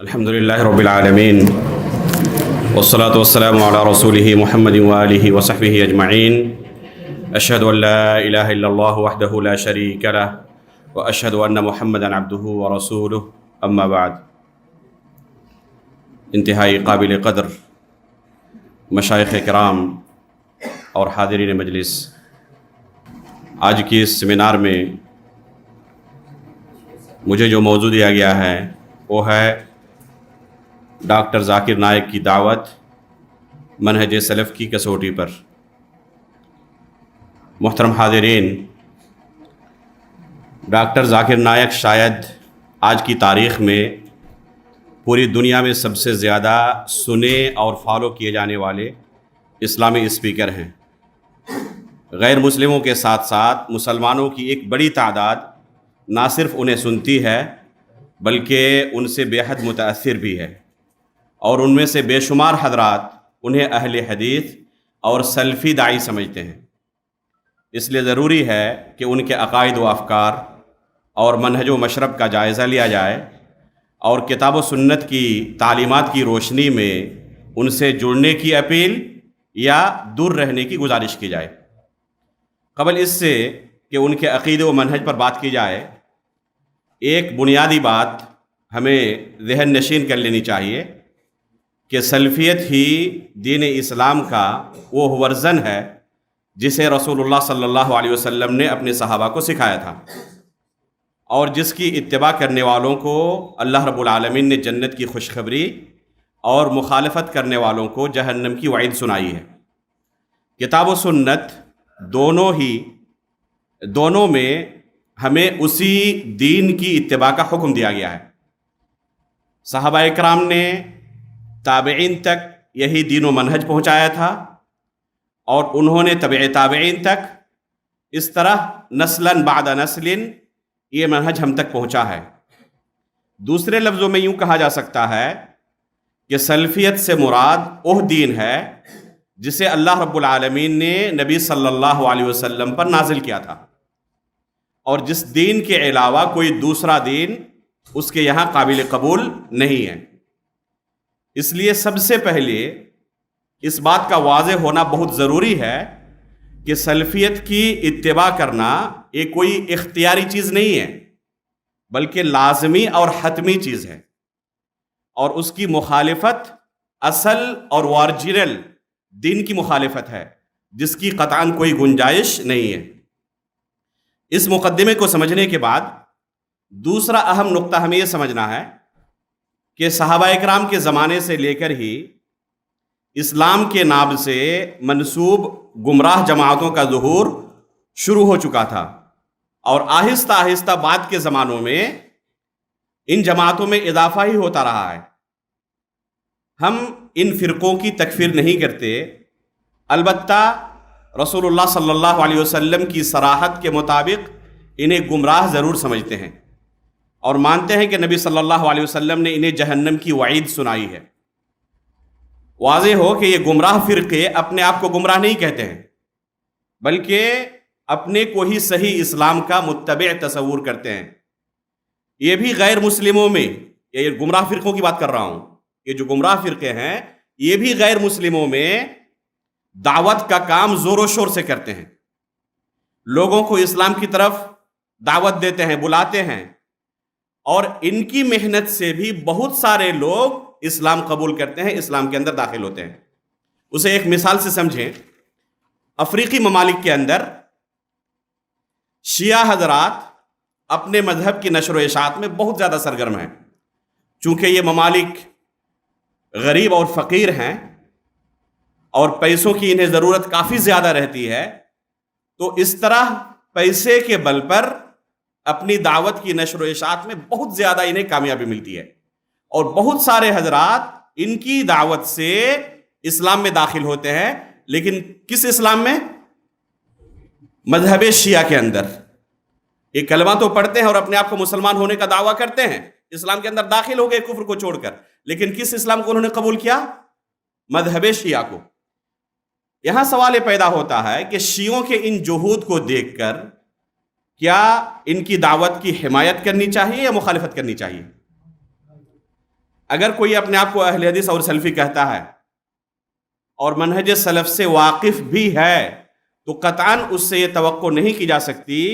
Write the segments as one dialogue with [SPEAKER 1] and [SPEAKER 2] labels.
[SPEAKER 1] الحمد لله رب العالمين والصلاة والسلام على رسوله محمد وآله وصحبه أجمعين. أشهد أن لا إله إلا الله وحده لا شريك له وأشهد أن محمدا عبده ورسوله. أما بعد، انتہائی قابل قدر مشائخ کرام اور حاضرین مجلس، آج کی اس سیمینار میں مجھے جو موضوع دیا گیا ہے وہ ہے ڈاکٹر ذاکر نائک کی دعوت منہج سلف کی کسوٹی پر. محترم حاضرین، ڈاکٹر ذاکر نائک شاید آج کی تاریخ میں پوری دنیا میں سب سے زیادہ سنے اور فالو کیے جانے والے اسلامی اسپیکر ہیں. غیر مسلموں کے ساتھ ساتھ مسلمانوں کی ایک بڑی تعداد نہ صرف انہیں سنتی ہے بلکہ ان سے بے حد متاثر بھی ہے، اور ان میں سے بے شمار حضرات انہیں اہل حدیث اور سلفی داعی سمجھتے ہیں. اس لیے ضروری ہے کہ ان کے عقائد و افکار اور منہج و مشرب کا جائزہ لیا جائے اور کتاب و سنت کی تعلیمات کی روشنی میں ان سے جڑنے کی اپیل یا دور رہنے کی گزارش کی جائے. قبل اس سے کہ ان کے عقیدے و منہج پر بات کی جائے، ایک بنیادی بات ہمیں ذہن نشین کر لینی چاہیے کہ سلفیت ہی دین اسلام کا وہ ورژن ہے جسے رسول اللہ صلی اللہ علیہ وسلم نے اپنے صحابہ کو سکھایا تھا، اور جس کی اتباع کرنے والوں کو اللہ رب العالمین نے جنت کی خوشخبری اور مخالفت کرنے والوں کو جہنم کی وعید سنائی ہے. کتاب و سنت دونوں میں ہمیں اسی دین کی اتباع کا حکم دیا گیا ہے. صحابہ اکرام نے تابعین تک یہی دین و منہج پہنچایا تھا، اور انہوں نے تبع تابعین تک اس طرح نسلاً بعد نسل یہ منہج ہم تک پہنچا ہے. دوسرے لفظوں میں یوں کہا جا سکتا ہے کہ سلفیت سے مراد وہ دین ہے جسے اللہ رب العالمین نے نبی صلی اللہ علیہ وسلم پر نازل کیا تھا، اور جس دین کے علاوہ کوئی دوسرا دین اس کے یہاں قابل قبول نہیں ہے. اس لیے سب سے پہلے اس بات کا واضح ہونا بہت ضروری ہے کہ سلفیت کی اتباع کرنا یہ کوئی اختیاری چیز نہیں ہے بلکہ لازمی اور حتمی چیز ہے، اور اس کی مخالفت اصل اور اوریجنل دین کی مخالفت ہے جس کی قطعاً کوئی گنجائش نہیں ہے. اس مقدمے کو سمجھنے کے بعد دوسرا اہم نقطہ ہمیں یہ سمجھنا ہے کہ صحابہ اکرام کے زمانے سے لے کر ہی اسلام کے نام سے منسوب گمراہ جماعتوں کا ظہور شروع ہو چکا تھا، اور آہستہ آہستہ بعد کے زمانوں میں ان جماعتوں میں اضافہ ہی ہوتا رہا ہے. ہم ان فرقوں کی تکفیر نہیں کرتے، البتہ رسول اللہ صلی اللہ علیہ وسلم کی صراحت کے مطابق انہیں گمراہ ضرور سمجھتے ہیں، اور مانتے ہیں کہ نبی صلی اللہ علیہ وسلم نے انہیں جہنم کی وعید سنائی ہے. واضح ہو کہ یہ گمراہ فرقے اپنے آپ کو گمراہ نہیں کہتے ہیں بلکہ اپنے کو ہی صحیح اسلام کا متبع تصور کرتے ہیں. یہ بھی غیر مسلموں میں، یہ گمراہ فرقوں کی بات کر رہا ہوں، یہ جو گمراہ فرقے ہیں یہ بھی غیر مسلموں میں دعوت کا کام زور و شور سے کرتے ہیں، لوگوں کو اسلام کی طرف دعوت دیتے ہیں، بلاتے ہیں، اور ان کی محنت سے بھی بہت سارے لوگ اسلام قبول کرتے ہیں، اسلام کے اندر داخل ہوتے ہیں. اسے ایک مثال سے سمجھیں. افریقی ممالک کے اندر شیعہ حضرات اپنے مذہب کی نشر و اشاعت میں بہت زیادہ سرگرم ہیں. چونکہ یہ ممالک غریب اور فقیر ہیں اور پیسوں کی انہیں ضرورت کافی زیادہ رہتی ہے، تو اس طرح پیسے کے بل پر اپنی دعوت کی نشر و اشاعت میں بہت زیادہ انہیں کامیابی ملتی ہے، اور بہت سارے حضرات ان کی دعوت سے اسلام میں داخل ہوتے ہیں. لیکن کس اسلام میں؟ مذہب شیعہ کے اندر. یہ کلمہ تو پڑھتے ہیں اور اپنے آپ کو مسلمان ہونے کا دعویٰ کرتے ہیں، اسلام کے اندر داخل ہو گئے کفر کو چھوڑ کر، لیکن کس اسلام کو انہوں نے قبول کیا؟ مذہب شیعہ کو. یہاں سوال یہ پیدا ہوتا ہے کہ شیعوں کے ان جہود کو دیکھ کر کیا ان کی دعوت کی حمایت کرنی چاہیے یا مخالفت کرنی چاہیے؟ اگر کوئی اپنے آپ کو اہل حدیث اور سلفی کہتا ہے اور منہج سلف سے واقف بھی ہے تو قطعاً اس سے یہ توقع نہیں کی جا سکتی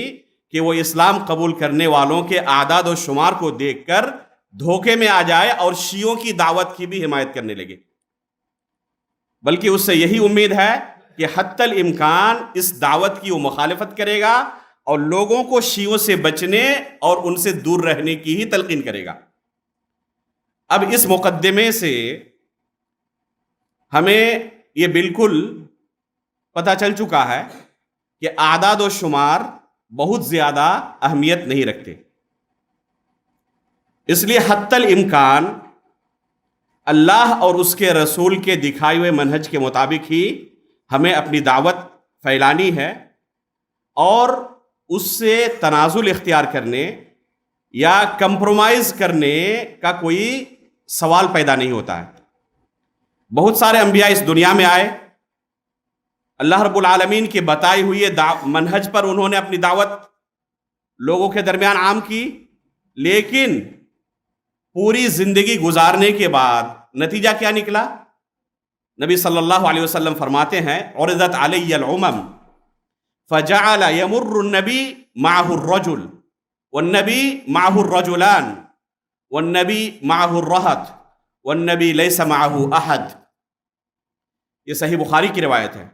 [SPEAKER 1] کہ وہ اسلام قبول کرنے والوں کے اعداد و شمار کو دیکھ کر دھوکے میں آ جائے اور شیعوں کی دعوت کی بھی حمایت کرنے لگے، بلکہ اس سے یہی امید ہے کہ حتی الامکان اس دعوت کی وہ مخالفت کرے گا اور لوگوں کو شیعوں سے بچنے اور ان سے دور رہنے کی ہی تلقین کرے گا۔ اب اس مقدمے سے ہمیں یہ بالکل پتہ چل چکا ہے کہ اعداد و شمار بہت زیادہ اہمیت نہیں رکھتے، اس لیے حتی الامکان اللہ اور اس کے رسول کے دکھائے ہوئے منہج کے مطابق ہی ہمیں اپنی دعوت پھیلانی ہے، اور اس سے تنازل اختیار کرنے یا کمپرومائز کرنے کا کوئی سوال پیدا نہیں ہوتا ہے۔ بہت سارے انبیاء اس دنیا میں آئے، اللہ رب العالمین کی بتائی ہوئی منہج پر انہوں نے اپنی دعوت لوگوں کے درمیان عام کی، لیکن پوری زندگی گزارنے کے بعد نتیجہ کیا نکلا؟ نبی صلی اللہ علیہ وسلم فرماتے ہیں عرضت علی الامم فجعل يمر النبی معه الرجل والنبی معه الرجلان والنبی معه الرهط والنبی لیس معه احد۔ یہ صحیح بخاری کی روایت ہے۔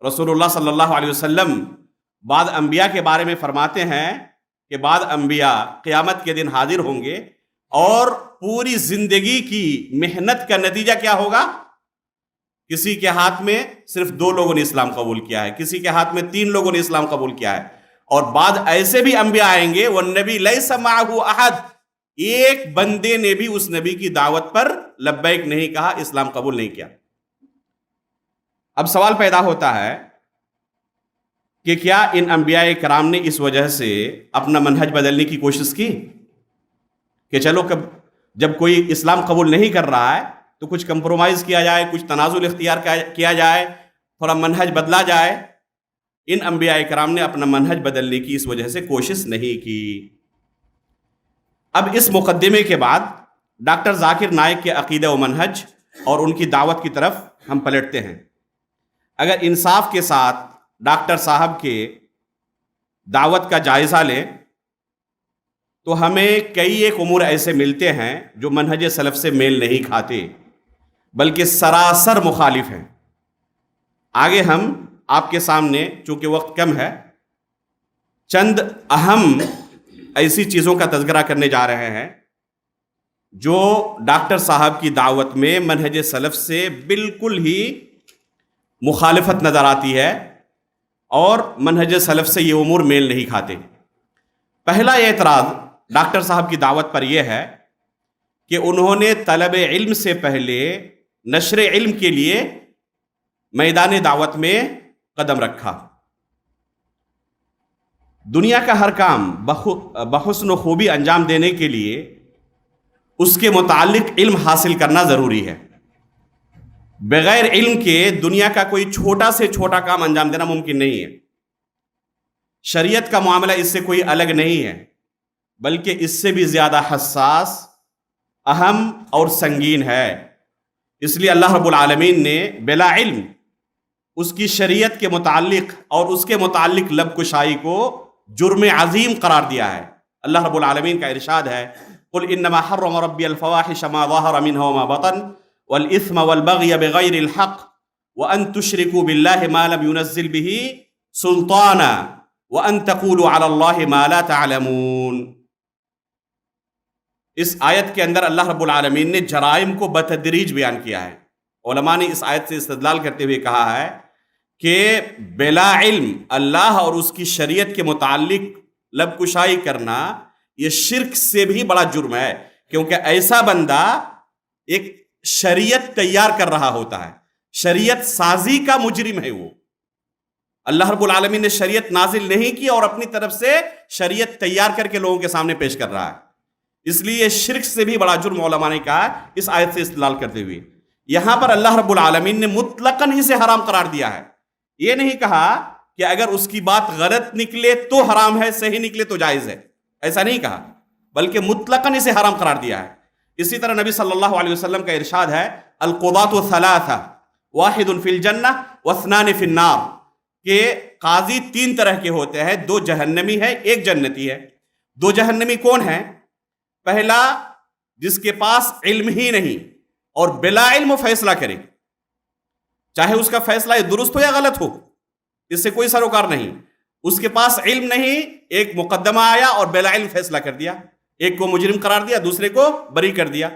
[SPEAKER 1] رسول اللہ صلی اللہ علیہ وسلم بعض انبیاء کے بارے میں فرماتے ہیں کہ بعض انبیاء قیامت کے دن حاضر ہوں گے اور پوری زندگی کی محنت کا نتیجہ کیا ہوگا؟ کسی کے ہاتھ میں صرف 2 لوگوں نے اسلام قبول کیا ہے، کسی کے ہاتھ میں 3 لوگوں نے اسلام قبول کیا ہے، اور بعد ایسے بھی انبیاء آئیں گے والنبی لیس معه احد، ایک بندے نے بھی اس نبی کی دعوت پر لبیک نہیں کہا، اسلام قبول نہیں کیا۔ اب سوال پیدا ہوتا ہے کہ کیا ان انبیاء کرام نے اس وجہ سے اپنا منہج بدلنے کی کوشش کی کہ چلو جب کوئی اسلام قبول نہیں کر رہا ہے تو کچھ کمپرومائز کیا جائے، کچھ تنازل اختیار کیا جائے، تھوڑا منہج بدلا جائے؟ ان انبیاء کرام نے اپنا منہج بدلنے کی اس وجہ سے کوشش نہیں کی۔ اب اس مقدمے کے بعد ڈاکٹر ذاکر نائک کے عقیدہ و منہج اور ان کی دعوت کی طرف ہم پلٹتے ہیں۔ اگر انصاف کے ساتھ ڈاکٹر صاحب کے دعوت کا جائزہ لیں تو ہمیں کئی ایک امور ایسے ملتے ہیں جو منہج سلف سے میل نہیں کھاتے بلکہ سراسر مخالف ہیں۔ آگے ہم آپ کے سامنے چونکہ وقت کم ہے چند اہم ایسی چیزوں کا تذکرہ کرنے جا رہے ہیں جو ڈاکٹر صاحب کی دعوت میں منہج سلف سے بالکل ہی مخالفت نظر آتی ہے اور منہج سلف سے یہ امور میل نہیں کھاتے۔ پہلا اعتراض ڈاکٹر صاحب کی دعوت پر یہ ہے کہ انہوں نے طلب علم سے پہلے نشر علم کے لیے میدان دعوت میں قدم رکھا۔ دنیا کا ہر کام بحسن و خوبی انجام دینے کے لیے اس کے متعلق علم حاصل کرنا ضروری ہے۔ بغیر علم کے دنیا کا کوئی چھوٹا سے چھوٹا کام انجام دینا ممکن نہیں ہے۔ شریعت کا معاملہ اس سے کوئی الگ نہیں ہے بلکہ اس سے بھی زیادہ حساس، اہم اور سنگین ہے۔ اس لیے اللہ رب العالمین نے بلا علم اس کی شریعت کے متعلق اور اس کے متعلق لب کشائی کو جرم عظیم قرار دیا ہے۔ اللہ رب العالمین کا ارشاد ہے قل انما حرم ربی الفواحش ما ظهر منها وما بطن والاثم والبغي بغیر الحق وان تشركوا بالله ما لم ينزل به سلطانا وان تقولوا على الله ما لا تعلمون۔ اس آیت کے اندر اللہ رب العالمین نے جرائم کو بتدریج بیان کیا ہے۔ علماء نے اس آیت سے استدلال کرتے ہوئے کہا ہے کہ بلا علم اللہ اور اس کی شریعت کے متعلق لب کشائی کرنا یہ شرک سے بھی بڑا جرم ہے، کیونکہ ایسا بندہ ایک شریعت تیار کر رہا ہوتا ہے، شریعت سازی کا مجرم ہے وہ۔ اللہ رب العالمین نے شریعت نازل نہیں کی اور اپنی طرف سے شریعت تیار کر کے لوگوں کے سامنے پیش کر رہا ہے، اس لیے شرک سے بھی بڑا جرم علماء نے کہا اس آیت سے استدلال کرتے ہوئے۔ یہاں پر اللہ رب العالمین نے مطلقاً ہی سے حرام قرار دیا ہے، یہ نہیں کہا کہ اگر اس کی بات غلط نکلے تو حرام ہے، صحیح نکلے تو جائز ہے، ایسا نہیں کہا، بلکہ مطلقاً اسے حرام قرار دیا ہے۔ اسی طرح نبی صلی اللہ علیہ وسلم کا ارشاد ہے القضاۃ ثلاثہ واحد فی الجنہ واثنان فی النار، کہ قاضی 3 طرح کے ہوتے ہیں، 2 جہنمی ہے، 1 جنتی ہے۔ 2 جہنمی کون ہیں؟ پہلا جس کے پاس علم ہی نہیں اور بلا علم فیصلہ کرے، چاہے اس کا فیصلہ درست ہو یا غلط ہو، اس سے کوئی سروکار نہیں، اس کے پاس علم نہیں، ایک مقدمہ آیا اور بلا علم فیصلہ کر دیا، ایک کو مجرم قرار دیا، دوسرے کو بری کر دیا،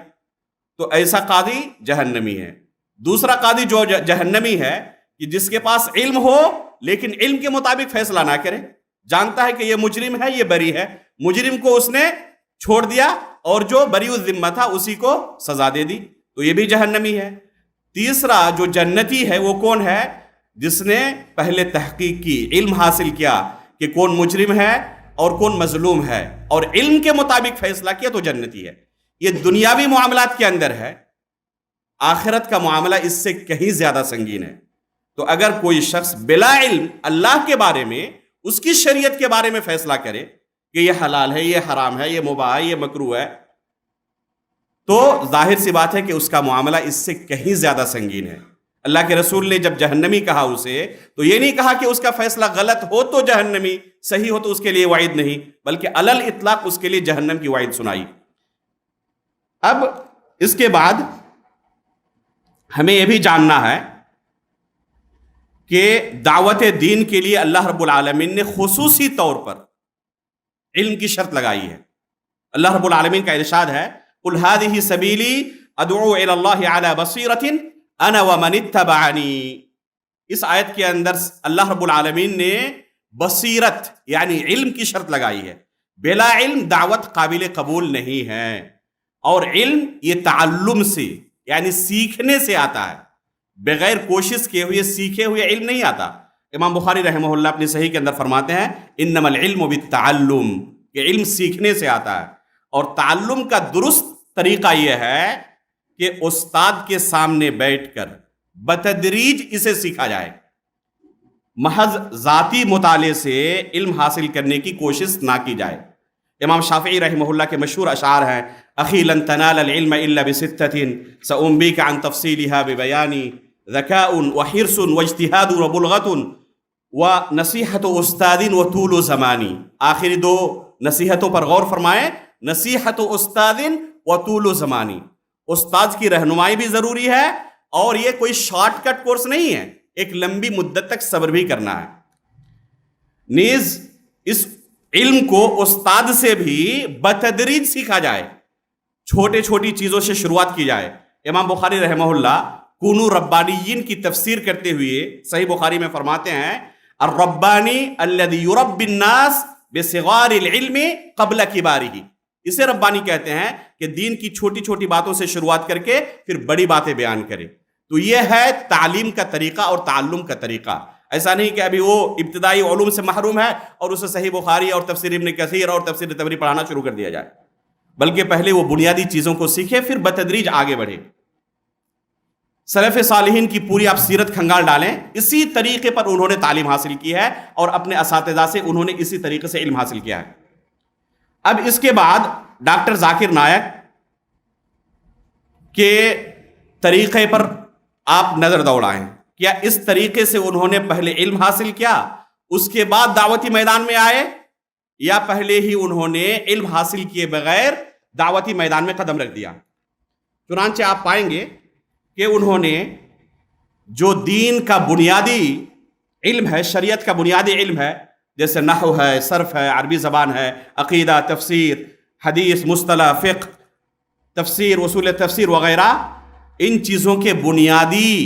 [SPEAKER 1] تو ایسا قاضی جہنمی ہے۔ دوسرا قاضی جو جہنمی ہے کہ جس کے پاس علم ہو لیکن علم کے مطابق فیصلہ نہ کرے، جانتا ہے کہ یہ مجرم ہے، یہ بری ہے، مجرم کو اس نے چھوڑ دیا اور جو بری الذمہ تھا اسی کو سزا دے دی، تو یہ بھی جہنمی ہے۔ تیسرا جو جنتی ہے وہ کون ہے؟ جس نے پہلے تحقیق کی، علم حاصل کیا کہ کون مجرم ہے اور کون مظلوم ہے، اور علم کے مطابق فیصلہ کیا، تو جنتی ہے۔ یہ دنیاوی معاملات کے اندر ہے، آخرت کا معاملہ اس سے کہیں زیادہ سنگین ہے۔ تو اگر کوئی شخص بلا علم اللہ کے بارے میں، اس کی شریعت کے بارے میں فیصلہ کرے کہ یہ حلال ہے، یہ حرام ہے، یہ مباح ہے، یہ مکروہ ہے، تو ظاہر سی بات ہے کہ اس کا معاملہ اس سے کہیں زیادہ سنگین ہے۔ اللہ کے رسول نے جب جہنمی کہا اسے، تو یہ نہیں کہا کہ اس کا فیصلہ غلط ہو تو جہنمی، صحیح ہو تو اس کے لیے وعید نہیں، بلکہ علی الاطلاق اس کے لیے جہنم کی وعید سنائی۔ اب اس کے بعد ہمیں یہ بھی جاننا ہے کہ دعوت دین کے لیے اللہ رب العالمین نے خصوصی طور پر علم کی شرط لگائی ہے۔ اللہ رب العالمین کا ارشاد ہے قُلْ هَٰذِهِ سَبِيلِي أَدْعُو إِلَى اللَّهِ عَلَىٰ بَصِيرَةٍ أَنَا وَمَنِ اتَّبَعَنِي۔ اس آیت کے اندر اللہ رب العالمین نے بصیرت یعنی علم کی شرط لگائی ہے۔ بلا علم دعوت قابل قبول نہیں ہے، اور علم یہ تعلم سے یعنی سیکھنے سے آتا ہے، بغیر کوشش کیے ہوئے سیکھے ہوئے علم نہیں آتا۔ امام بخاری رحمہ اللہ اپنی صحیح کے اندر فرماتے ہیں انما العلم بالتعلم، کہ علم سیکھنے سے آتا ہے، اور تعلم کا درست طریقہ یہ ہے کہ استاد کے سامنے بیٹھ کر بتدریج اسے سیکھا جائے، محض ذاتی مطالعے سے علم حاصل کرنے کی کوشش نہ کی جائے۔ امام شافعی رحمہ اللہ کے مشہور اشعار ہیں اخی لن تنال العلم الا بستۃ سأنبیک عن تفصیلها ببیان ذکاء وحرص واجتہاد وبلغۃ ونصیحۃ استاد وطول زمان۔ آخری 2 نصیحتوں پر غور فرمائیں، نصیحت استاد وطول زمانی، استاد کی رہنمائی بھی ضروری ہے، اور یہ کوئی شارٹ کٹ کورس نہیں ہے، ایک لمبی مدت تک صبر بھی کرنا ہے۔ نیز اس علم کو استاد سے بھی بتدریج سیکھا جائے، چھوٹے چھوٹی چیزوں سے شروعات کی جائے۔ امام بخاری رحمہ اللہ کونوا ربانیین کی تفسیر کرتے ہوئے صحیح بخاری میں فرماتے ہیں الربانی الذی یربی الناس بصغار العلم قبل کبارہ۔ اسے ربانی کہتے ہیں کہ دین کی چھوٹی چھوٹی باتوں سے شروعات کر کے پھر بڑی باتیں بیان کرے۔ تو یہ ہے تعلیم کا طریقہ اور تعلم کا طریقہ۔ ایسا نہیں کہ ابھی وہ ابتدائی علوم سے محروم ہے اور اسے صحیح بخاری اور تفسیر ابن کثیر اور تفسیر طبری پڑھانا شروع کر دیا جائے، بلکہ پہلے وہ بنیادی چیزوں کو سیکھے، پھر بتدریج آگے بڑھے۔ سلف صالحین کی پوری آپ سیرت کھنگال ڈالیں، اسی طریقے پر انہوں نے تعلیم حاصل کی ہے، اور اپنے اساتذہ سے انہوں نے اسی طریقے سے علم حاصل کیا ہے۔ اب اس کے بعد ڈاکٹر ذاکر نائک کے طریقے پر آپ نظر دوڑائیں، کیا اس طریقے سے انہوں نے پہلے علم حاصل کیا اس کے بعد دعوتی میدان میں آئے، یا پہلے ہی انہوں نے علم حاصل کیے بغیر دعوتی میدان میں قدم رکھ دیا؟ چنانچہ آپ پائیں گے کہ انہوں نے جو دین کا بنیادی علم ہے، شریعت کا بنیادی علم ہے، جیسے نحو ہے، صرف ہے، عربی زبان ہے، عقیدہ، تفسیر، حدیث، مصطلح، فقہ، تفسیر، اصول تفسیر وغیرہ، ان چیزوں کے بنیادی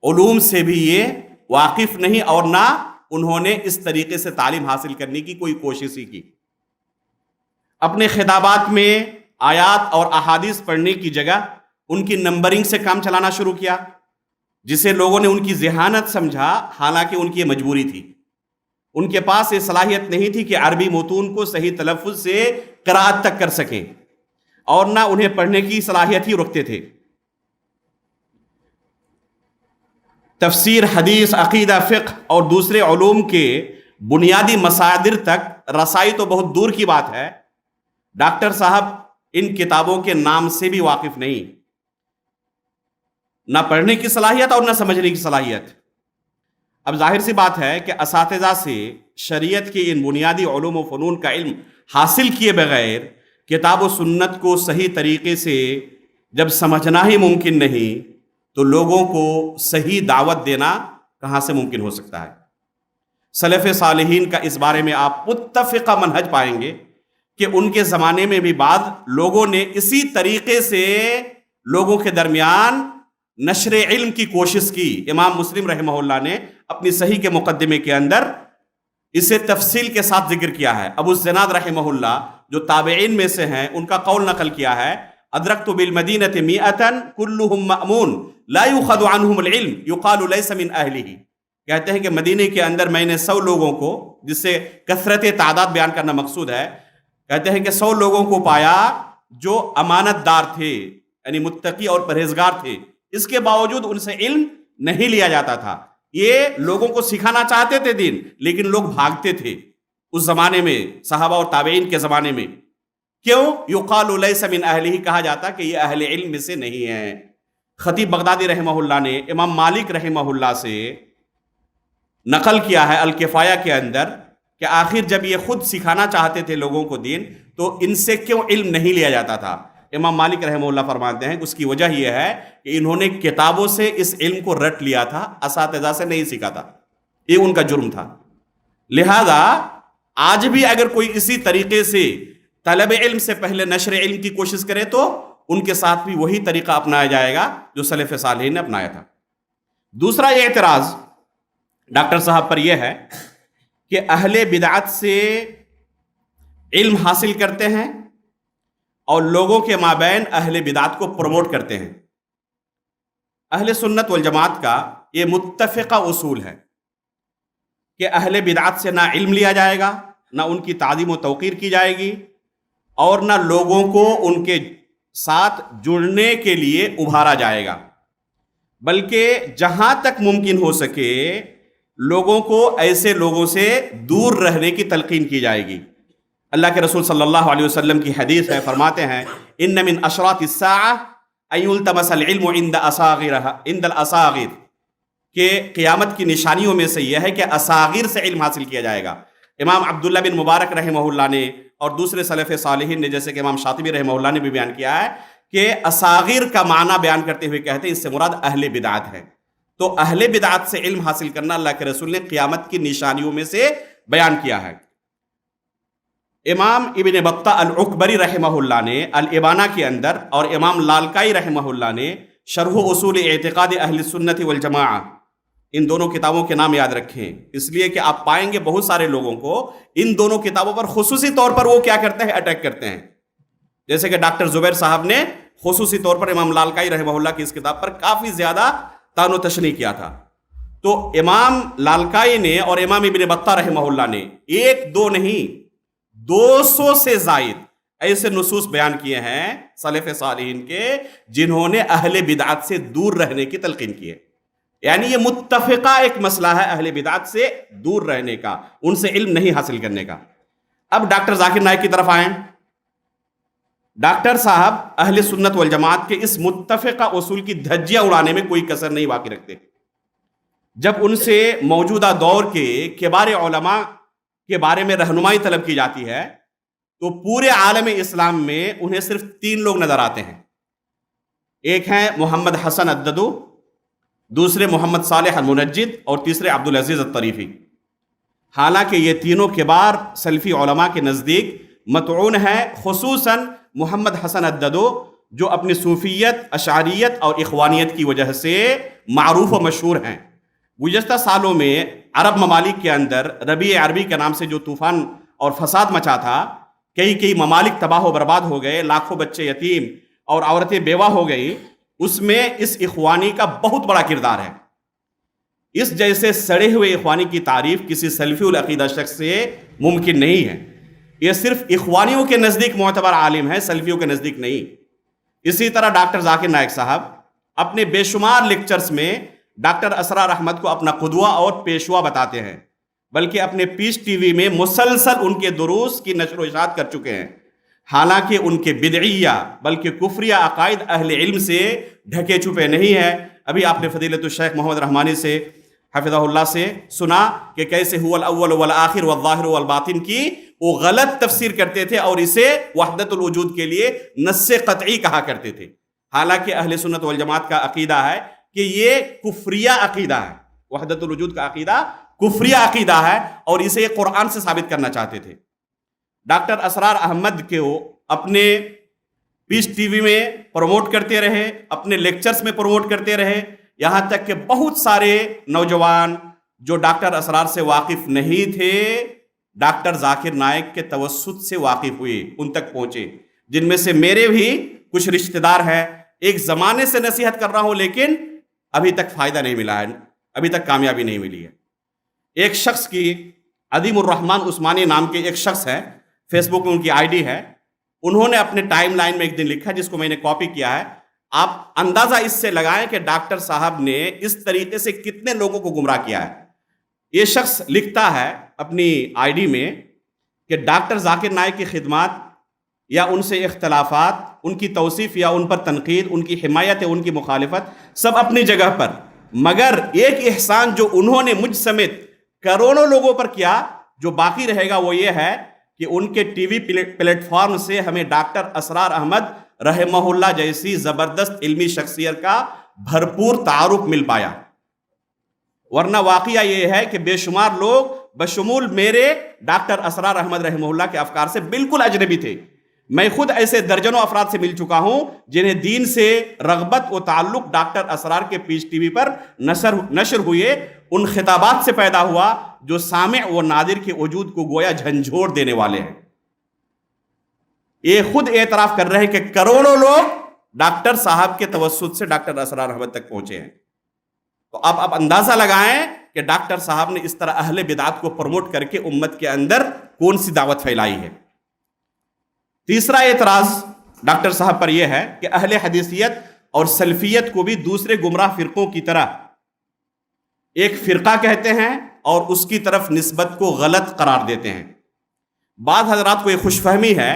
[SPEAKER 1] علوم سے بھی یہ واقف نہیں، اور نہ انہوں نے اس طریقے سے تعلیم حاصل کرنے کی کوئی کوشش ہی کی۔ اپنے خطابات میں آیات اور احادیث پڑھنے کی جگہ ان کی نمبرنگ سے کام چلانا شروع کیا، جسے لوگوں نے ان کی ذہانت سمجھا، حالانکہ ان کی مجبوری تھی۔ ان کے پاس یہ صلاحیت نہیں تھی کہ عربی متون کو صحیح تلفظ سے قراءت تک کر سکیں، اور نہ انہیں پڑھنے کی صلاحیت ہی رکھتے تھے۔ تفسیر، حدیث، عقیدہ، فقہ اور دوسرے علوم کے بنیادی مصادر تک رسائی تو بہت دور کی بات ہے، ڈاکٹر صاحب ان کتابوں کے نام سے بھی واقف نہیں، نہ پڑھنے کی صلاحیت اور نہ سمجھنے کی صلاحیت۔ اب ظاہر سی بات ہے کہ اساتذہ سے شریعت کے ان بنیادی علوم و فنون کا علم حاصل کیے بغیر کتاب و سنت کو صحیح طریقے سے جب سمجھنا ہی ممکن نہیں تو لوگوں کو صحیح دعوت دینا کہاں سے ممکن ہو سکتا ہے؟ سلف صالحین کا اس بارے میں آپ متفقہ منہج پائیں گے کہ ان کے زمانے میں بھی بعض لوگوں نے اسی طریقے سے لوگوں کے درمیان نشر علم کی کوشش کی۔ امام مسلم رحمہ اللہ نے اپنی صحیح کے مقدمے کے اندر اسے تفصیل کے ساتھ ذکر کیا ہے۔ ابو الزناد رحمہ اللہ جو تابعین میں سے ہیں، ان کا قول نقل کیا ہے، ادرکت بالمدینۃ مئۃ کلہم مأمون لا یؤخذ عنہم العلم یقال لیس من اہلہ۔ کہتے ہیں کہ مدینے کے اندر میں نے 100 لوگوں کو، جس سے کثرت تعداد بیان کرنا مقصود ہے، کہتے ہیں کہ 100 لوگوں کو پایا جو امانت دار تھے، یعنی متقی اور پرہیزگار تھے، اس کے باوجود ان سے علم نہیں لیا جاتا تھا۔ یہ لوگوں کو سکھانا چاہتے تھے دین، لیکن لوگ بھاگتے تھے اس زمانے میں، صحابہ اور تابعین کے زمانے میں۔ کیوں؟ یقال لیس من اہلہ، کہا جاتا کہ یہ اہل علم میں سے نہیں ہے۔ خطیب بغدادی رحمہ اللہ نے امام مالک رحمہ اللہ سے نقل کیا ہے الکفایہ کے اندر کہ آخر جب یہ خود سکھانا چاہتے تھے لوگوں کو دین تو ان سے کیوں علم نہیں لیا جاتا تھا؟ امام مالک رحمہ اللہ فرماتے ہیں اس کی وجہ یہ ہے کہ انہوں نے کتابوں سے اس علم کو رٹ لیا تھا، اساتذہ سے نہیں سیکھا تھا، یہ ان کا جرم تھا۔ لہذا آج بھی اگر کوئی اسی طریقے سے طلب علم سے پہلے نشر علم کی کوشش کرے تو ان کے ساتھ بھی وہی طریقہ اپنایا جائے گا جو سلف صالحین نے اپنایا تھا۔ دوسرا یہ اعتراض ڈاکٹر صاحب پر یہ ہے کہ اہل بدعت سے علم حاصل کرتے ہیں اور لوگوں کے مابین اہل بدعت کو پروموٹ کرتے ہیں۔ اہل سنت والجماعت کا یہ متفقہ اصول ہے کہ اہل بدعت سے نہ علم لیا جائے گا، نہ ان کی تعظیم و توقیر کی جائے گی، اور نہ لوگوں کو ان کے ساتھ جڑنے کے لیے ابھارا جائے گا، بلکہ جہاں تک ممکن ہو سکے لوگوں کو ایسے لوگوں سے دور رہنے کی تلقین کی جائے گی۔ اللہ کے رسول صلی اللہ علیہ وسلم کی حدیث ہے، فرماتے ہیں ان من اشراط الساعہ ان یلتمس العلم عند الاصاغر، کہ قیامت کی نشانیوں میں سے یہ ہے کہ اصاغر سے علم حاصل کیا جائے گا۔ امام عبداللہ بن مبارک رحمہ اللہ نے اور دوسرے سلف صالحین نے جیسے کہ امام شاطبی رحمہ اللہ نے بھی بیان کیا ہے کہ اصاغر کا معنی بیان کرتے ہوئے کہتے ہیں اس سے مراد اہل بدعت ہے۔ تو اہل بدعت سے علم حاصل کرنا اللہ کے رسول نے قیامت کی نشانیوں میں سے بیان کیا ہے۔ امام ابن بطہ العکبری رحمہ اللہ نے الابانہ کے اندر اور امام لالکائی رحمہ اللہ نے شرح اصول اعتقاد اہل سنت والجماعہ، ان دونوں کتابوں کے نام یاد رکھیں، اس لیے کہ آپ پائیں گے بہت سارے لوگوں کو ان دونوں کتابوں پر خصوصی طور پر وہ کیا کرتے ہیں، اٹیک کرتے ہیں۔ جیسے کہ ڈاکٹر زبیر صاحب نے خصوصی طور پر امام لالکائی رحمہ اللہ کی اس کتاب پر کافی زیادہ تان و تشنیع کیا تھا۔ تو امام لالکائی نے اور امام ابن بطہ رحمہ اللہ نے ایک دو نہیں 200 سے زائد ایسے نصوص بیان کیے ہیں سلف صالحین کے جنہوں نے اہل بدعت سے دور رہنے کی تلقین کی ہے۔ یعنی یہ متفقہ ایک مسئلہ ہے اہل بدعت سے دور رہنے کا، ان سے علم نہیں حاصل کرنے کا۔ اب ڈاکٹر ذاکر نائک کی طرف آئیں۔ ڈاکٹر صاحب اہل سنت والجماعت کے اس متفقہ اصول کی دھجیاں اڑانے میں کوئی کسر نہیں باقی رکھتے۔ جب ان سے موجودہ دور کے کبار علماء کے بارے میں رہنمائی طلب کی جاتی ہے تو پورے عالم اسلام میں انہیں صرف 3 لوگ نظر آتے ہیں۔ ایک ہیں محمد حسن الددو، دوسرے محمد صالح المنجد، اور تیسرے عبدالعزیز الطریفی۔ حالانکہ یہ تینوں کبار سلفی علماء کے نزدیک مطعون ہیں، خصوصاً محمد حسن الددو جو اپنی صوفیت، اشعریت اور اخوانیت کی وجہ سے معروف و مشہور ہیں۔ گزشتہ سالوں میں عرب ممالک کے اندر ربیع عربی کے نام سے جو طوفان اور فساد مچا تھا، کئی ممالک تباہ و برباد ہو گئے، لاکھوں بچے یتیم اور عورتیں بیوہ ہو گئی، اس میں اس اخوانی کا بہت بڑا کردار ہے۔ اس جیسے سڑے ہوئے اخوانی کی تعریف کسی سلفی العقیدہ شخص سے ممکن نہیں ہے۔ یہ صرف اخوانیوں کے نزدیک معتبر عالم ہے، سلفیوں کے نزدیک نہیں۔ اسی طرح ڈاکٹر ذاکر نائک صاحب اپنے بے شمار لیکچرز میں ڈاکٹر اسرار احمد کو اپنا قدوہ اور پیشوا بتاتے ہیں، بلکہ اپنے پیس ٹی وی میں مسلسل ان کے دروس کی نشر و اشاعت کر چکے ہیں۔ حالانکہ ان کے بدعیہ بلکہ کفریہ عقائد اہل علم سے ڈھکے چھپے نہیں ہیں۔ ابھی آپ نے فضیلت الشیخ محمد رحمانی سے حفظہ اللہ سے سنا کہ کیسے هو الاول والآخر والظاہر والباطن کی وہ غلط تفسیر کرتے تھے اور اسے وحدت الوجود کے لیے نص قطعی کہا کرتے تھے، حالانکہ اہل سنت والجماعت کا عقیدہ ہے کہ یہ کفریہ عقیدہ ہے، وحدت الوجود کا عقیدہ کفریہ عقیدہ ہے، اور اسے قرآن سے ثابت کرنا چاہتے تھے۔ ڈاکٹر اسرار احمد کے وہ اپنے پیس ٹی وی میں پروموٹ کرتے رہے، اپنے لیکچرز میں پروموٹ کرتے رہے، یہاں تک کہ بہت سارے نوجوان جو ڈاکٹر اسرار سے واقف نہیں تھے ڈاکٹر ذاکر نائک کے توسط سے واقف ہوئے، ان تک پہنچے، جن میں سے میرے بھی کچھ رشتہ دار ہیں۔ ایک زمانے سے نصیحت کر رہا ہوں لیکن ابھی تک فائدہ نہیں ملا ہے، ابھی تک کامیابی نہیں ملی ہے۔ ایک شخص کی عظیم الرحمن عثمانی نام کے ایک شخص ہے، فیس بک میں ان کی آئی ڈی ہے، انہوں نے اپنے ٹائم لائن میں ایک دن لکھا جس کو میں نے کاپی کیا ہے۔ آپ اندازہ اس سے لگائیں کہ ڈاکٹر صاحب نے اس طریقے سے کتنے لوگوں کو گمراہ کیا ہے۔ یہ شخص لکھتا ہے اپنی آئی ڈی میں کہ ڈاکٹر ذاکر نائک کی خدمات یا ان سے اختلافات، ان کی توصیف یا ان پر تنقید، ان کی حمایت یا ان کی مخالفت سب اپنی جگہ پر، مگر ایک احسان جو انہوں نے مجھ سمیت کروڑوں لوگوں پر کیا جو باقی رہے گا وہ یہ ہے کہ ان کے ٹی وی پلیٹ فارم سے ہمیں ڈاکٹر اسرار احمد رحمہ اللہ جیسی زبردست علمی شخصیت کا بھرپور تعارف مل پایا، ورنہ واقعہ یہ ہے کہ بے شمار لوگ بشمول میرے ڈاکٹر اسرار احمد رحمہ اللہ کے افکار سے بالکل اجنبی تھے۔ میں خود ایسے درجنوں افراد سے مل چکا ہوں جنہیں دین سے رغبت و تعلق ڈاکٹر اسرار کے پیس ٹی وی پر نشر ہوئے ان خطابات سے پیدا ہوا جو سامع و ناظر کے وجود کو گویا جھنجھوڑ دینے والے ہیں۔ یہ خود اعتراف کر رہے ہیں کہ کروڑوں لوگ ڈاکٹر صاحب کے توسط سے ڈاکٹر اسرار احمد تک پہنچے ہیں۔ تو اب آپ اندازہ لگائیں کہ ڈاکٹر صاحب نے اس طرح اہل بدعت کو پروموٹ کر کے امت کے اندر کون سی دعوت پھیلائی ہے۔ تیسرا اعتراض ڈاکٹر صاحب پر یہ ہے کہ اہل حدیثیت اور سلفیت کو بھی دوسرے گمراہ فرقوں کی طرح ایک فرقہ کہتے ہیں اور اس کی طرف نسبت کو غلط قرار دیتے ہیں۔ بعض حضرات کو یہ خوش فہمی ہے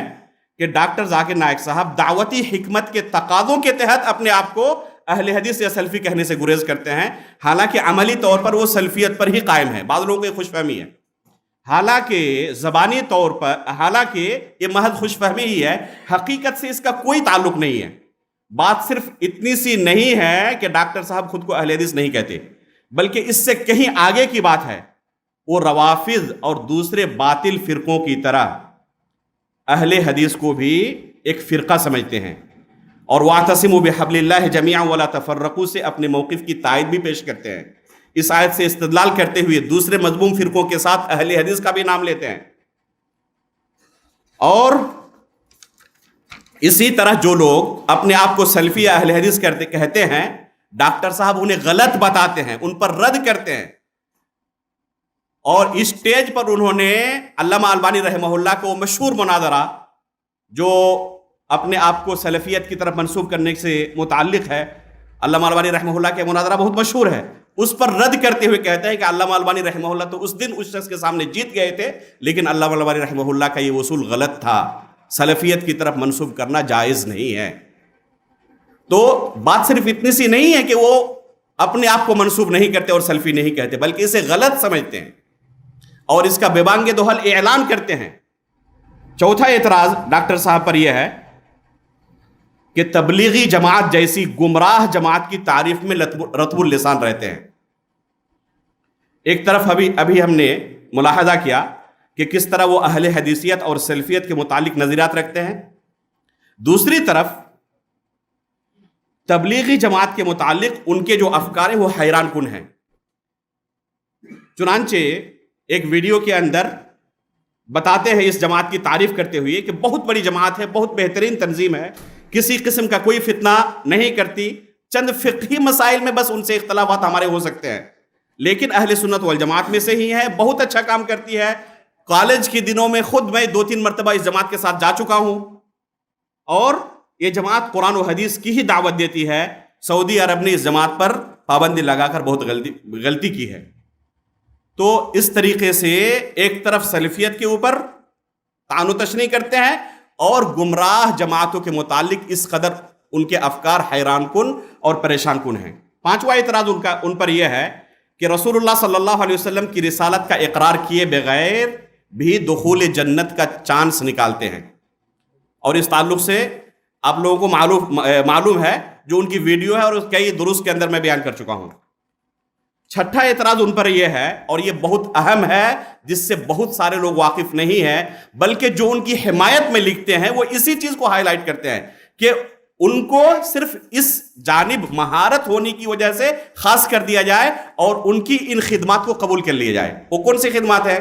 [SPEAKER 1] کہ ڈاکٹر ذاکر نائک صاحب دعوتی حکمت کے تقاضوں کے تحت اپنے آپ کو اہل حدیث یا سلفی کہنے سے گریز کرتے ہیں، حالانکہ عملی طور پر وہ سلفیت پر ہی قائم ہے۔ بعض لوگوں کو یہ خوش فہمی ہے، حالانکہ زبانی طور پر حالانکہ یہ محض خوش فہمی ہی ہے، حقیقت سے اس کا کوئی تعلق نہیں ہے۔ بات صرف اتنی سی نہیں ہے کہ ڈاکٹر صاحب خود کو اہل حدیث نہیں کہتے، بلکہ اس سے کہیں آگے کی بات ہے۔ وہ روافض اور دوسرے باطل فرقوں کی طرح اہل حدیث کو بھی ایک فرقہ سمجھتے ہیں، اور وَاعْتَصِمُوا بِحَبْلِ اللَّهِ جَمِيعًا وَلَا تَفَرَّقُوا سے اپنے موقف کی تائید بھی پیش کرتے ہیں۔ اس آیت سے استدلال کرتے ہوئے دوسرے مذموم فرقوں کے ساتھ اہل حدیث کا بھی نام لیتے ہیں، اور اسی طرح جو لوگ اپنے آپ کو سلفی یا اہل حدیث کہتے ہیں ڈاکٹر صاحب انہیں غلط بتاتے ہیں، ان پر رد کرتے ہیں، اور اسٹیج پر انہوں نے علامہ البانی رحمہ اللہ کو مشہور مناظرہ جو اپنے آپ کو سلفیت کی طرف منسوب کرنے سے متعلق ہے، علامہ البانی رحمہ اللہ کے مناظرہ بہت مشہور ہے، اس پر رد کرتے ہوئے کہتے ہیں کہ علامہ البانی رحمہ اللہ تو اس دن اس شخص کے سامنے جیت گئے تھے، لیکن علامہ البانی رحمہ اللہ کا یہ اصول غلط تھا، سلفیت کی طرف منسوب کرنا جائز نہیں ہے۔ تو بات صرف اتنی سی نہیں ہے کہ وہ اپنے آپ کو منسوب نہیں کرتے اور سلفی نہیں کہتے، بلکہ اسے غلط سمجھتے ہیں اور اس کا بے بانگ دوحل اعلان کرتے ہیں۔ چوتھا اعتراض ڈاکٹر صاحب پر یہ ہے کہ تبلیغی جماعت جیسی گمراہ جماعت کی تعریف میں رطب اللسان رہتے ہیں۔ ایک طرف ابھی ہم نے ملاحظہ کیا کہ کس طرح وہ اہل حدیثیت اور سلفیت کے متعلق نظریات رکھتے ہیں، دوسری طرف تبلیغی جماعت کے متعلق ان کے جو افکار ہیں وہ حیران کن ہیں۔ چنانچہ ایک ویڈیو کے اندر بتاتے ہیں اس جماعت کی تعریف کرتے ہوئے کہ بہت بڑی جماعت ہے، بہت بہترین تنظیم ہے، کسی قسم کا کوئی فتنہ نہیں کرتی، چند فقہی مسائل میں بس ان سے اختلافات ہمارے ہو سکتے ہیں، لیکن اہل سنت والجماعت میں سے ہی ہے، بہت اچھا کام کرتی ہے۔ کالج کے دنوں میں خود میں 2-3 مرتبہ اس جماعت کے ساتھ جا چکا ہوں، اور یہ جماعت قرآن و حدیث کی ہی دعوت دیتی ہے۔ سعودی عرب نے اس جماعت پر پابندی لگا کر بہت غلطی کی ہے۔ تو اس طریقے سے ایک طرف سلفیت کے اوپر طعن و تشنیع کرتے ہیں، اور گمراہ جماعتوں کے متعلق اس قدر ان کے افکار حیران کن اور پریشان کن ہیں۔ پانچواں اعتراض ان پر یہ ہے کہ رسول اللہ صلی اللہ علیہ وسلم کی رسالت کا اقرار کیے بغیر بھی دخول جنت کا چانس نکالتے ہیں، اور اس تعلق سے آپ لوگوں کو معلوم ہے جو ان کی ویڈیو ہے اور کئی دروس کے اندر میں بیان کر چکا ہوں۔ چھٹا اعتراض ان پر یہ ہے، اور یہ بہت اہم ہے جس سے بہت سارے لوگ واقف نہیں ہیں، بلکہ جو ان کی حمایت میں لکھتے ہیں وہ اسی چیز کو ہائی لائٹ کرتے ہیں کہ ان کو صرف اس جانب مہارت ہونے کی وجہ سے خاص کر دیا جائے اور ان کی ان خدمات کو قبول کر لیا جائے۔ وہ کون سی خدمات ہیں؟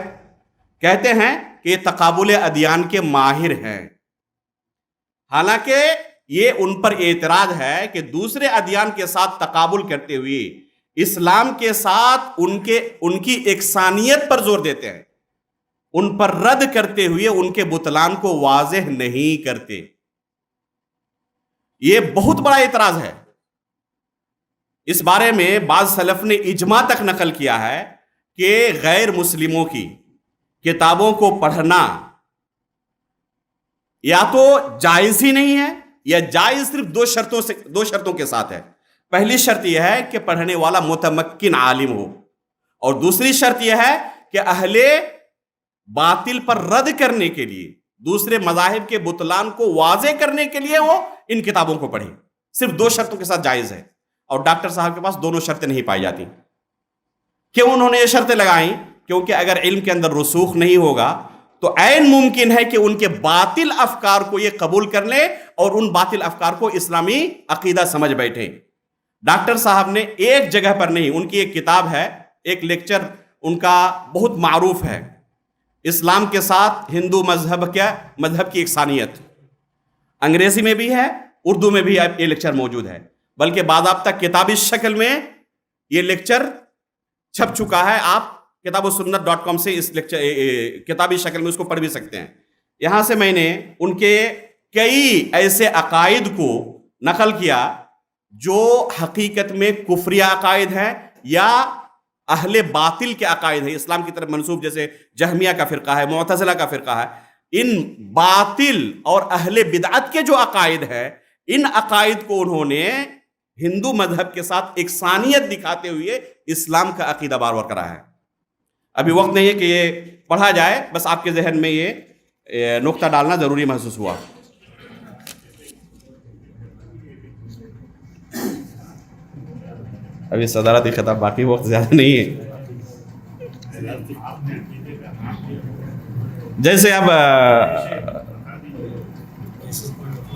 [SPEAKER 1] کہتے ہیں کہ یہ تقابل ادیان کے ماہر ہیں، حالانکہ یہ ان پر اعتراض ہے کہ دوسرے ادیان کے ساتھ تقابل کرتے ہوئے اسلام کے ساتھ ان کی یکسانیت پر زور دیتے ہیں، ان پر رد کرتے ہوئے ان کے بطلان کو واضح نہیں کرتے۔ یہ بہت بڑا اعتراض ہے۔ اس بارے میں بعض سلف نے اجماع تک نقل کیا ہے کہ غیر مسلموں کی کتابوں کو پڑھنا یا تو جائز ہی نہیں ہے یا جائز صرف دو شرطوں کے ساتھ ہے۔ پہلی شرط یہ ہے کہ پڑھنے والا متمکن عالم ہو، اور دوسری شرط یہ ہے کہ اہل باطل پر رد کرنے کے لیے، دوسرے مذاہب کے بطلان کو واضح کرنے کے لیے وہ ان کتابوں کو پڑھیں۔ صرف دو شرطوں کے ساتھ جائز ہے، اور ڈاکٹر صاحب کے پاس دونوں شرطیں نہیں پائی جاتی۔ کیوں انہوں نے یہ شرطیں لگائیں؟ کیونکہ اگر علم کے اندر رسوخ نہیں ہوگا تو عین ممکن ہے کہ ان کے باطل افکار کو یہ قبول کر لیں اور ان باطل افکار کو اسلامی عقیدہ سمجھ بیٹھیں۔ ڈاکٹر صاحب نے ایک جگہ پر نہیں، ان کی ایک کتاب ہے، ایک لیکچر ان کا بہت معروف ہے، اسلام کے ساتھ ہندو مذہب کی یکسانیت، انگریزی میں بھی ہے، اردو میں بھی یہ لیکچر موجود ہے، بلکہ باضابطہ کتابی شکل میں یہ لیکچر چھپ چکا ہے۔ آپ کتابوسنت.com سے اس لیکچر کتابی شکل میں اس کو پڑھ بھی سکتے ہیں۔ یہاں سے میں نے ان کے کئی ایسے عقائد کو نقل کیا جو حقیقت میں کفریہ عقائد ہیں یا اہل باطل کے عقائد ہیں، اسلام کی طرف منسوب، جیسے جہمیہ کا فرقہ ہے، معتزلہ کا فرقہ ہے۔ ان باطل اور اہل بدعت کے جو عقائد ہیں، ان عقائد کو انہوں نے ہندو مذہب کے ساتھ یکسانیت دکھاتے ہوئے اسلام کا عقیدہ بار بار کرا ہے۔ ابھی وقت نہیں ہے کہ یہ پڑھا جائے، بس آپ کے ذہن میں یہ نقطہ ڈالنا ضروری محسوس ہوا۔ ابھی صدارتی خطاب باقی، وقت زیادہ نہیں ہے۔ جیسے اب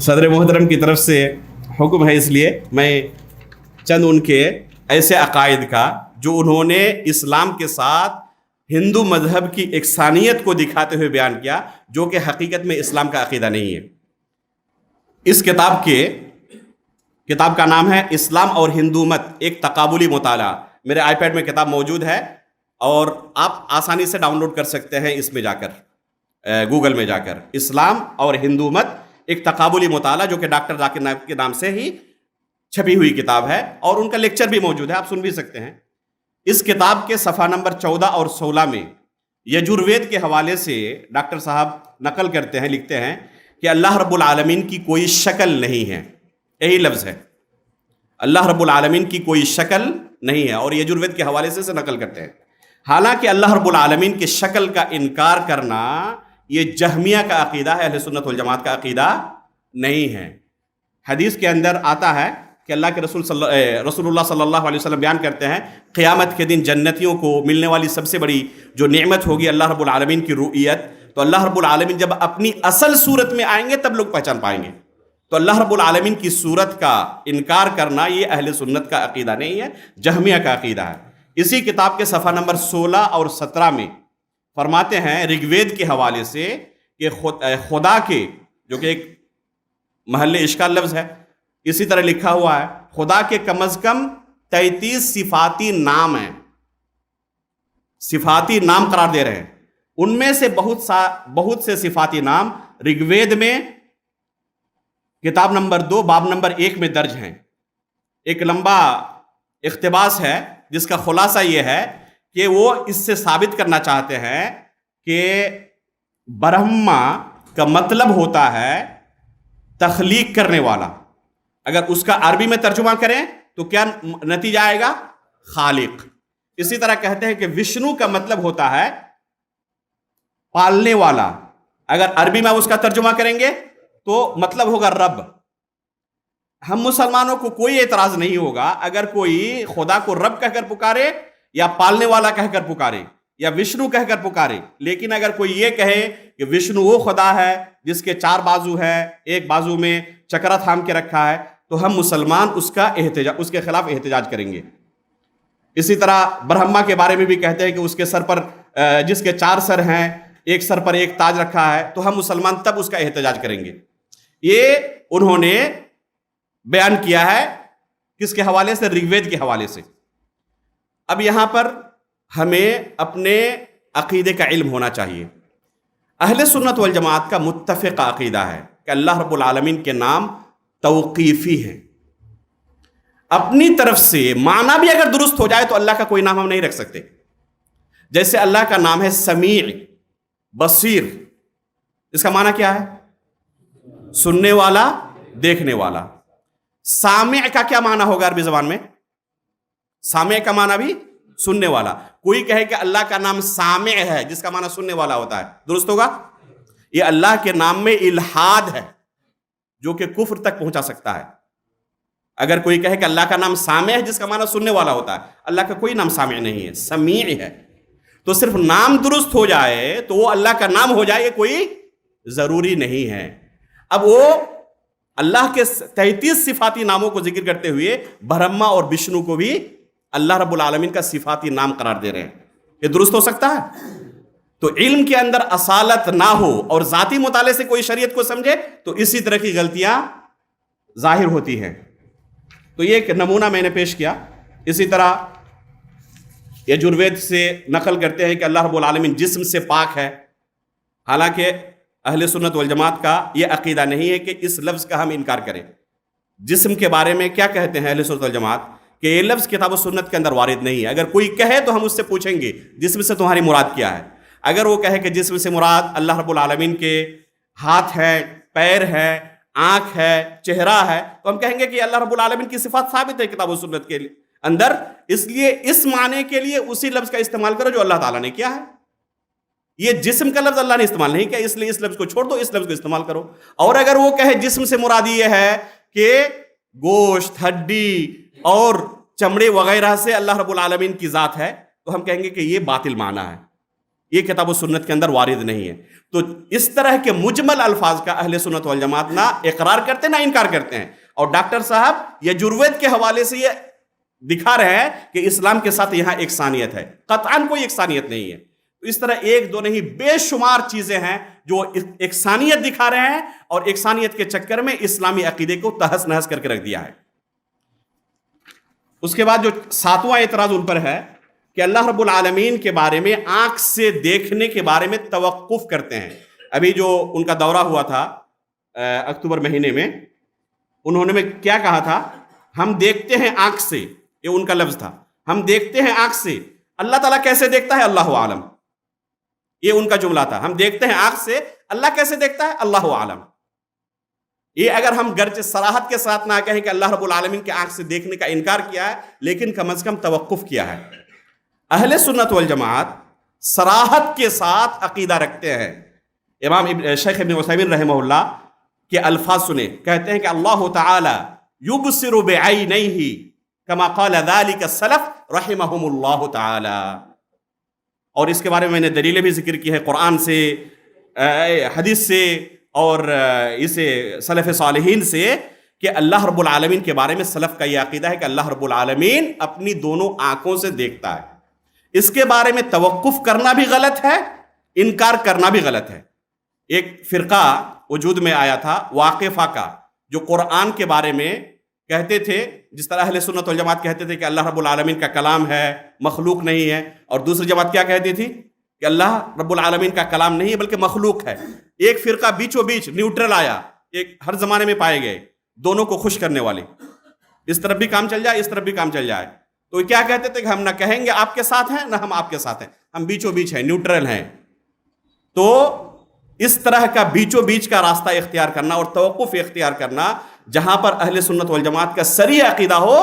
[SPEAKER 1] صدر محترم کی طرف سے حکم ہے، اس لیے میں چند ان کے ایسے عقائد کا جو انہوں نے اسلام کے ساتھ ہندو مذہب کی یکسانیت کو دکھاتے ہوئے بیان کیا، جو کہ حقیقت میں اسلام کا عقیدہ نہیں ہے۔ اس کتاب کا نام ہے اسلام اور ہندومت، ایک تقابلی مطالعہ۔ میرے آئی پیڈ میں کتاب موجود ہے اور آپ آسانی سے ڈاؤن لوڈ کر سکتے ہیں، اس میں جا کر گوگل میں جا کر، اسلام اور ہندومت ایک تقابلی مطالعہ، جو کہ ڈاکٹر ذاکر نائک کے نام سے ہی چھپی ہوئی کتاب ہے، اور ان کا لیکچر بھی موجود ہے، آپ سن بھی سکتے ہیں۔ اس کتاب کے صفحہ نمبر 14 اور 16 میں یجوروید کے حوالے سے ڈاکٹر صاحب نقل کرتے ہیں، لکھتے ہیں کہ اللہ رب العالمین کی کوئی شکل نہیں ہے، یہی لفظ ہے، اللہ رب العالمین کی کوئی شکل نہیں ہے، اور یجوروید کے حوالے سے نقل کرتے ہیں۔ حالانکہ اللہ رب العالمین کی شکل کا انکار کرنا یہ جہمیہ کا عقیدہ ہے، اہل سنت والجماعت کا عقیدہ نہیں ہے۔ حدیث کے اندر آتا ہے کہ اللہ کے رسول اللہ صلی اللہ علیہ وسلم بیان کرتے ہیں، قیامت کے دن جنتیوں کو ملنے والی سب سے بڑی جو نعمت ہوگی اللہ رب العالمین کی رؤیت، تو اللہ رب العالمین جب اپنی اصل صورت میں آئیں گے تب لوگ پہچان پائیں گے۔ تو اللہ رب العالمین کی صورت کا انکار کرنا یہ اہل سنت کا عقیدہ نہیں ہے، جہمیہ کا عقیدہ ہے۔ اسی کتاب کے صفحہ نمبر 16 اور 17 میں فرماتے ہیں رگوید کے حوالے سے کہ خدا کے، جو کہ ایک محل اشکال لفظ ہے، اسی طرح لکھا ہوا ہے خدا کے کم از کم 33 صفاتی نام ہیں، صفاتی نام قرار دے رہے ہیں۔ ان میں سے بہت سے صفاتی نام رگوید میں کتاب نمبر 2 باب نمبر 1 میں درج ہیں۔ ایک لمبا اقتباس ہے جس کا خلاصہ یہ ہے کہ وہ اس سے ثابت کرنا چاہتے ہیں کہ برہما کا مطلب ہوتا ہے تخلیق کرنے والا. اگر اس کا عربی میں ترجمہ کریں تو کیا نتیجہ آئے گا؟ خالق. اسی طرح کہتے ہیں کہ وشنو کا مطلب ہوتا ہے پالنے والا. اگر عربی میں اس کا ترجمہ کریں گے تو مطلب ہوگا رب. ہم مسلمانوں کو کوئی اعتراض نہیں ہوگا اگر کوئی خدا کو رب کہہ کر پکارے یا پالنے والا کہہ کر پکارے یا وشنو کہہ کر پکارے. لیکن اگر کوئی یہ کہے کہ وشنو وہ خدا ہے جس کے 4 بازو ہے، ایک بازو میں چکرا تھام کے رکھا ہے، تو ہم مسلمان اس کے خلاف احتجاج کریں گے. اسی طرح برہما کے بارے میں بھی کہتے ہیں کہ اس کے سر پر جس کے 4 سر ہیں، ایک سر پر ایک تاج رکھا ہے، تو ہم مسلمان تب اس کا احتجاج کریں گے. یہ انہوں نے بیان کیا ہے کس کے حوالے سے؟ رگ وید کے حوالے سے. اب یہاں پر ہمیں اپنے عقیدے کا علم ہونا چاہیے. اہل سنت والجماعت کا متفق عقیدہ ہے کہ اللہ رب العالمین کے نام توقیفی ہیں. اپنی طرف سے معنی بھی اگر درست ہو جائے تو اللہ کا کوئی نام ہم نہیں رکھ سکتے. جیسے اللہ کا نام ہے سمیع، بصیر. اس کا معنی کیا ہے؟ سننے والا، دیکھنے والا. سامع کا کیا معنی ہوگا عربی زبان میں؟ سامع کا معنی بھی سننے والا. کوئی کہے کہ اللہ کا نام سامع ہے جس کا معنی سننے والا ہوتا ہے، درست ہوگا؟ یہ اللہ کے نام میں الحاد ہے جو کہ کفر تک پہنچا سکتا ہے. اگر کوئی کہے کہ اللہ کا نام سامع ہے جس کا معنی سننے والا ہوتا ہے، اللہ کا کوئی نام سامع نہیں ہے، سمیع ہے. تو صرف نام درست ہو جائے تو وہ اللہ کا نام ہو جائے، یہ کوئی ضروری نہیں ہے. اب وہ اللہ کے 33 صفاتی ناموں کو ذکر کرتے ہوئے برہما اور وشنو کو بھی اللہ رب العالمین کا صفاتی نام قرار دے رہے ہیں. یہ درست ہو سکتا ہے؟ تو علم کے اندر اصالت نہ ہو اور ذاتی مطالعے سے کوئی شریعت کو سمجھے تو اسی طرح کی غلطیاں ظاہر ہوتی ہیں. تو یہ ایک نمونہ میں نے پیش کیا. اسی طرح یجروید سے نقل کرتے ہیں کہ اللہ رب العالمین جسم سے پاک ہے. حالانکہ اہل سنت والجماعت کا یہ عقیدہ نہیں ہے کہ اس لفظ کا ہم انکار کریں. جسم کے بارے میں کیا کہتے ہیں اہل سنت والجماعت؟ کہ یہ لفظ کتاب و سنت کے اندر وارد نہیں ہے. اگر کوئی کہے تو ہم اس سے پوچھیں گے جسم سے تمہاری مراد کیا ہے. اگر وہ کہے کہ جسم سے مراد اللہ رب العالمین کے ہاتھ ہے، پیر ہے، آنکھ ہے، چہرہ ہے، تو ہم کہیں گے کہ اللہ رب العالمین کی صفات ثابت ہے کتاب و سنت کے اندر، اس لیے اس معنی کے لیے اسی لفظ کا استعمال کرو جو اللہ تعالیٰ نے کیا ہے. یہ جسم کا لفظ اللہ نے استعمال نہیں کیا، اس لیے اس لفظ کو چھوڑ دو، اس لفظ کو استعمال کرو. اور اگر وہ کہے جسم سے مراد یہ ہے کہ گوشت، ہڈی اور چمڑے وغیرہ سے اللہ رب العالمین کی ذات ہے، تو ہم کہیں گے کہ یہ باطل معنی ہے، یہ کتاب و سنت کے اندر وارد نہیں ہے. تو اس طرح کے مجمل الفاظ کا اہل سنت والجماعت نہ اقرار کرتے نہ انکار کرتے ہیں. اور ڈاکٹر صاحب یجروید کے حوالے سے یہ دکھا رہے ہیں کہ اسلام کے ساتھ یہاں یکسانیت ہے. قطعاً کوئی یکسانیت نہیں ہے. اس طرح ایک دو نہیں بے شمار چیزیں ہیں جو یکسانیت دکھا رہے ہیں اور یکسانیت کے چکر میں اسلامی عقیدے کو تہس نہس کر کے رکھ دیا ہے. اس کے بعد جو 7واں اعتراض ان پر ہے کہ اللہ رب العالمین کے بارے میں آنکھ سے دیکھنے کے بارے میں توقف کرتے ہیں. ابھی جو ان کا دورہ ہوا تھا اکتوبر مہینے میں، انہوں نے کیا کہا تھا؟ ہم دیکھتے ہیں آنکھ سے، یہ ان کا لفظ تھا، ہم دیکھتے ہیں آنکھ سے. اللہ تعالیٰ کیسے دیکھتا ہے؟ اللہ عالم. یہ ان کا جملہ تھا، ہم دیکھتے ہیں آنکھ سے، اللہ کیسے دیکھتا ہے؟ اللہ عالم. یہ اگر ہم گرچہ صراحت کے ساتھ نہ کہیں کہ اللہ رب العالمین کے آنکھ سے دیکھنے کا انکار کیا ہے، لیکن کم از کم توقف کیا ہے. اہل سنت والجماعت صراحت کے ساتھ عقیدہ رکھتے ہیں. امام شیخ ابن عثیمین رحمہ اللہ کے الفاظ سنے، کہتے ہیں کہ اللہ تعالی یبصر بعینیہ کما قال ذلک السلف رحمہم اللہ تعالی. اور اس کے بارے میں میں نے دلیلیں بھی ذکر کی ہے قرآن سے، حدیث سے اور اسے سلف صالحین سے، کہ اللہ رب العالمین کے بارے میں سلف کا یہ عقیدہ ہے کہ اللہ رب العالمین اپنی دونوں آنکھوں سے دیکھتا ہے. اس کے بارے میں توقف کرنا بھی غلط ہے، انکار کرنا بھی غلط ہے. ایک فرقہ وجود میں آیا تھا واقفہ کا، جو قرآن کے بارے میں کہتے تھے جس طرح اہل سنت والجماعت کہتے تھے کہ اللہ رب العالمین کا کلام ہے، مخلوق نہیں ہے، اور دوسری جماعت کیا کہتی تھی کہ اللہ رب العالمین کا کلام نہیں ہے بلکہ مخلوق ہے. ایک فرقہ بیچوں بیچ نیوٹرل آیا، ایک ہر زمانے میں پائے گئے دونوں کو خوش کرنے والے، اس طرف بھی کام چل جائے اس طرف بھی کام چل جائے. تو کیا کہتے تھے کہ ہم نہ کہیں گے آپ کے ساتھ ہیں نہ ہم آپ کے ساتھ ہیں، ہم بیچوں بیچ ہیں، نیوٹرل ہیں. تو اس طرح کا بیچوں بیچ کا راستہ اختیار کرنا اور توقف اختیار کرنا جہاں پر اہل سنت والجماعت کا صریح عقیدہ ہو،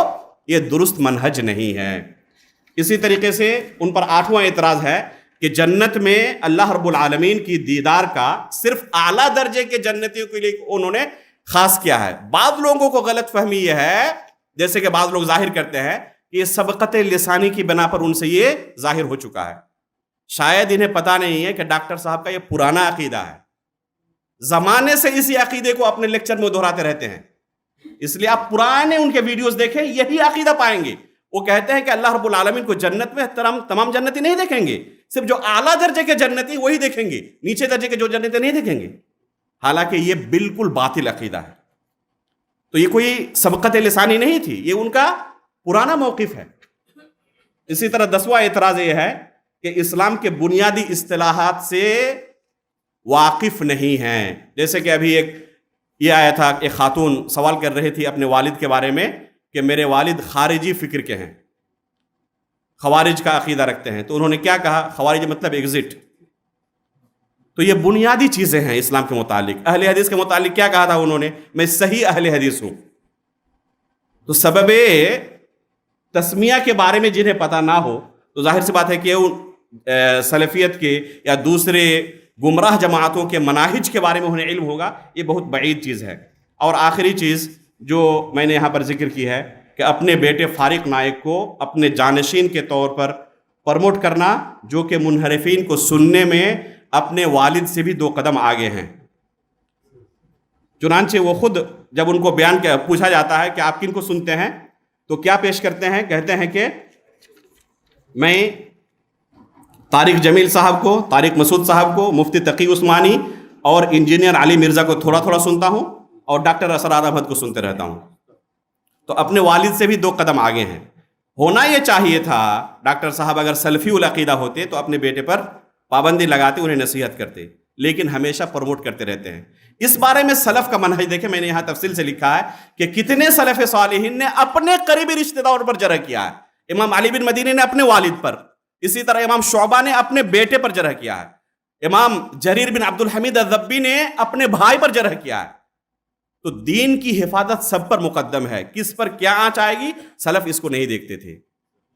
[SPEAKER 1] یہ درست منہج نہیں ہے۔ اسی طریقے سے ان پر 8واں اعتراض ہے کہ جنت میں اللہ رب العالمین کی دیدار کا صرف اعلیٰ درجے کے جنتیوں کے لیے انہوں نے خاص کیا ہے۔ بعض لوگوں کو غلط فہمی یہ ہے، جیسے کہ بعض لوگ ظاہر کرتے ہیں کہ یہ سبقت لسانی کی بنا پر ان سے یہ ظاہر ہو چکا ہے۔ شاید انہیں پتہ نہیں ہے کہ ڈاکٹر صاحب کا یہ پرانا عقیدہ ہے، زمانے سے اسی عقیدے کو اپنے لیکچر میں دہراتے رہتے ہیں، اس لیے آپ پرانے ان کے ویڈیوز دیکھیں، یہی عقیدہ پائیں گے۔ وہ کہتے ہیں کہ اللہ رب العالمین کو جنت میں تمام جنتی نہیں دیکھیں گے، صرف جو اعلیٰ درجے کے جنتی وہی دیکھیں گے، نیچے درجے کے جو جنتی نہیں دیکھیں گے، حالانکہ یہ بالکل باطل عقیدہ ہے۔ تو یہ کوئی سبقت لسانی نہیں تھی، یہ ان کا پرانا موقف ہے۔ اسی طرح 10واں اعتراض یہ ہے کہ اسلام کے بنیادی اصطلاحات سے واقف نہیں ہیں۔ جیسے کہ ابھی یہ آیا تھا، ایک خاتون سوال کر رہی تھی اپنے والد کے بارے میں کہ میرے والد خارجی فکر کے ہیں، خوارج کا عقیدہ رکھتے ہیں۔ تو انہوں نے کیا کہا؟ خوارج مطلب ایگزٹ۔ تو یہ بنیادی چیزیں ہیں اسلام کے متعلق۔ اہل حدیث کے متعلق کیا کہا تھا انہوں نے؟ میں صحیح اہل حدیث ہوں۔ تو سبب تسمیہ کے بارے میں جنہیں پتہ نہ ہو تو ظاہر سی بات ہے کہ سلفیت کے یا دوسرے گمراہ جماعتوں کے مناہج کے بارے میں انہیں علم ہوگا، یہ بہت بعید چیز ہے۔ اور آخری چیز جو میں نے یہاں پر ذکر کی ہے کہ اپنے بیٹے فارق نائک کو اپنے جانشین کے طور پر پروموٹ کرنا، جو کہ منحرفین کو سننے میں اپنے والد سے بھی 2 قدم آگے ہیں۔ چنانچہ وہ خود جب ان کو بیان پوچھا جاتا ہے کہ آپ کن کو سنتے ہیں تو کیا پیش کرتے ہیں؟ کہتے ہیں کہ میں طارق جمیل صاحب کو، طارق مسعود صاحب کو، مفتی تقی عثمانی اور انجینئر علی مرزا کو تھوڑا تھوڑا سنتا ہوں، اور ڈاکٹر اسرار احمد کو سنتے رہتا ہوں۔ تو اپنے والد سے بھی 2 قدم آگے ہیں۔ ہونا یہ چاہیے تھا ڈاکٹر صاحب اگر سلفی العقیدہ ہوتے تو اپنے بیٹے پر پابندی لگاتے، انہیں نصیحت کرتے، لیکن ہمیشہ پروموٹ کرتے رہتے ہیں۔ اس بارے میں سلف کا منہج دیکھیں، میں نے یہاں تفصیل سے لکھا ہے کہ کتنے سلف صالحین نے اپنے قریبی رشتہ داروں پر جرح کیا ہے۔ امام علی بن مدینی نے اپنے والد پر، اسی طرح امام شعبہ نے اپنے بیٹے پر جرح کیا ہے، امام جریر بن عبد الحمید الذبی نے اپنے بھائی پر جرح کیا ہے۔ تو دین کی حفاظت سب پر مقدم ہے، کس پر کیا آنچ آئے گی سلف اس کو نہیں دیکھتے تھے،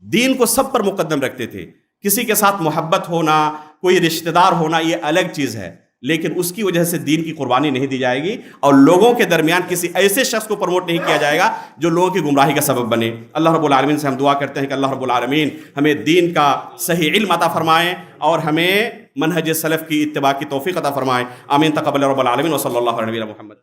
[SPEAKER 1] دین کو سب پر مقدم رکھتے تھے۔ کسی کے ساتھ محبت ہونا، کوئی رشتہ دار ہونا، یہ الگ چیز ہے، لیکن اس کی وجہ سے دین کی قربانی نہیں دی جائے گی، اور لوگوں کے درمیان کسی ایسے شخص کو پروموٹ نہیں کیا جائے گا جو لوگوں کی گمراہی کا سبب بنے۔ اللہ رب العالمین سے ہم دعا کرتے ہیں کہ اللہ رب العالمین ہمیں دین کا صحیح علم عطا فرمائیں اور ہمیں منہج سلف کی اتباع کی توفیق عطا فرمائیں۔ آمین تقبل رب العالمین، وصلی اللہ علیہ محمد۔